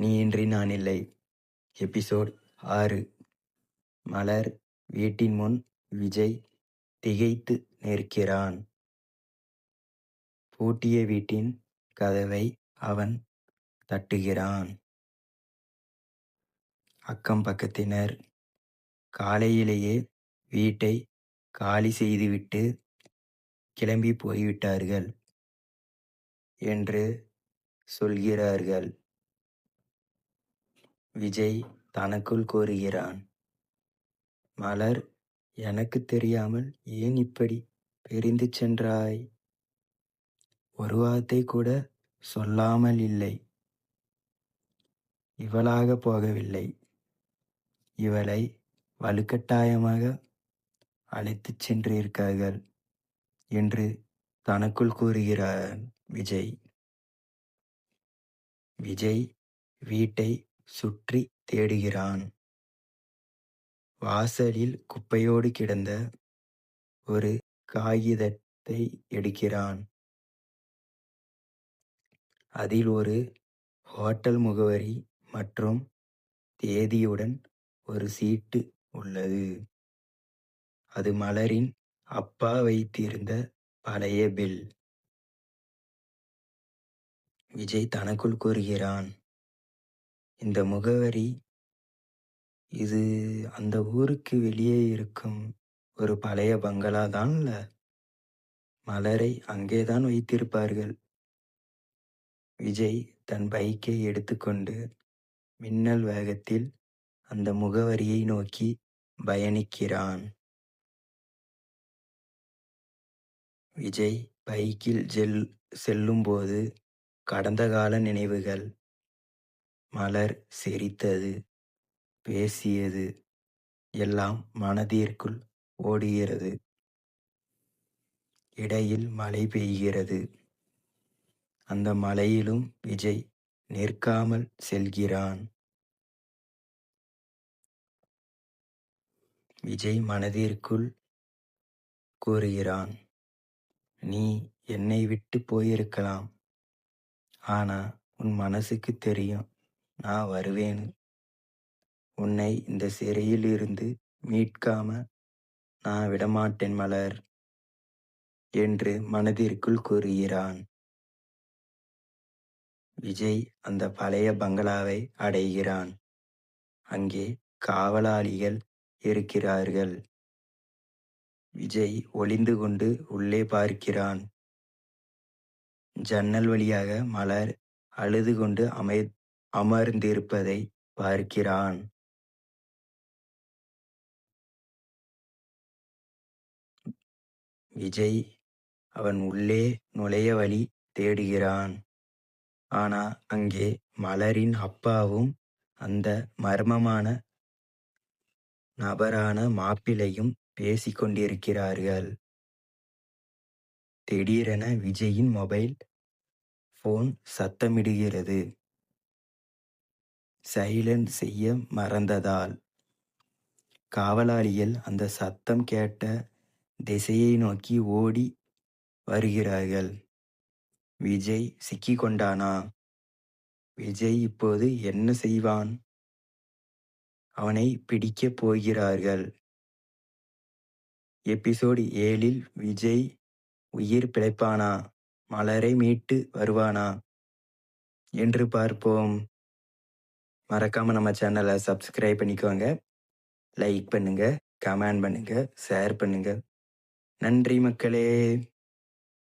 நீ இன்றி நான் இல்லை. எபிசோட் 6. மலர் வீட்டின் முன் விஜய் திகைத்து நிற்கிறான். பூட்டிய வீட்டின் கதவை அவன் தட்டுகிறான். அக்கம் பக்கத்தினர் காலையிலேயே வீட்டை காலி செய்துவிட்டு கிளம்பி போய்விட்டார்கள் என்று சொல்கிறார்கள். விஜய் தனக்குள் கூறுகிறான், மலர், எனக்கு தெரியாமல் ஏன் இப்படி பிரிந்து சென்றாய்? ஒரு வார்த்தை கூட சொல்லாமல் இல்லை. இவளாக போகவில்லை. இவளை வலுக்கட்டாயமாக அழைத்துச் சென்றிருக்கார்கள் என்று தனக்குள் கூறுகிறான் விஜய். விஜய் வீட்டை சுற்றி தேடுகிறான். வாசலில் குப்பையோடு கிடந்த ஒரு காகிதத்தை எடுக்கிறான். அதில் ஒரு ஹோட்டல் முகவரி மற்றும் தேதியுடன் ஒரு சீட்டு உள்ளது. அது மலரின் அப்பா வைத்திருந்த பழைய பில். விஜய் தனக்குள் கூறுகிறான், இந்த முகவரி, இது அந்த ஊருக்கு வெளியே இருக்கும் ஒரு பழைய பங்களா தான்ல. மலரை அங்கேதான் வைத்திருப்பார்கள். விஜய் தன் பைக்கை எடுத்துக்கொண்டு மின்னல் வேகத்தில் அந்த முகவரியை நோக்கி பயணிக்கிறான். விஜய் பைக்கில் செல்லும்போது கடந்த கால நினைவுகள், மலர் சிரித்தது, பேசியது எல்லாம் மனதிற்குள் ஓடுகிறது. இடையில் மழை பெய்கிறது. அந்த மழையிலும் விஜய் நிற்காமல் செல்கிறான். விஜய் மனதிற்குள் கூறுகிறான், நீ என்னை விட்டு போயிருக்கலாம். ஆனா உன் மனசுக்கு தெரியும் நான் வருவேன்னு. உன்னை இந்த சிறையில் இருந்து மீட்காம நான் விடமாட்டேன் மலர் என்று மனதிற்குள் கூறுகிறான். விஜய் அந்த பழைய பங்களாவை அடைகிறான். அங்கே காவலாளிகள் இருக்கிறார்கள். விஜய் ஒளிந்து கொண்டு உள்ளே பார்க்கிறான். ஜன்னல் வழியாக மலர் அழுது கொண்டு அமர்ந்திருப்பதை பார்க்கிறான். விஜய் அவன் உள்ளே நுழைய வழி தேடுகிறான். ஆனா அங்கே மலரின் அப்பாவும் அந்த மர்மமான நபரான மாப்பிள்ளையும் பேசிக்கொண்டிருக்கிறார்கள். திடீரென விஜயின் மொபைல் போன் சத்தமிடுகிறது. சைலண்ட் செய்ய மறந்ததால். காவலாளிகள் அந்த சத்தம் கேட்ட திசையை நோக்கி ஓடி வருகிறார்கள். விஜய் சிக்கிக்கொண்டானா? விஜய் இப்போது என்ன செய்வான்? அவனை பிடிக்கப் போகிறார்கள். எபிசோட் 7 விஜய் உயிர் பிழைப்பானா? மலரை மீட்டு வருவானா என்று பார்ப்போம். மறக்காம நம்ம சேனலை சப்ஸ்கிரைப் பண்ணிக்கோங்க. லைக் பண்ணுங்க, கமெண்ட் பண்ணுங்க, ஷேர் பண்ணுங்க. நன்றி மக்களே.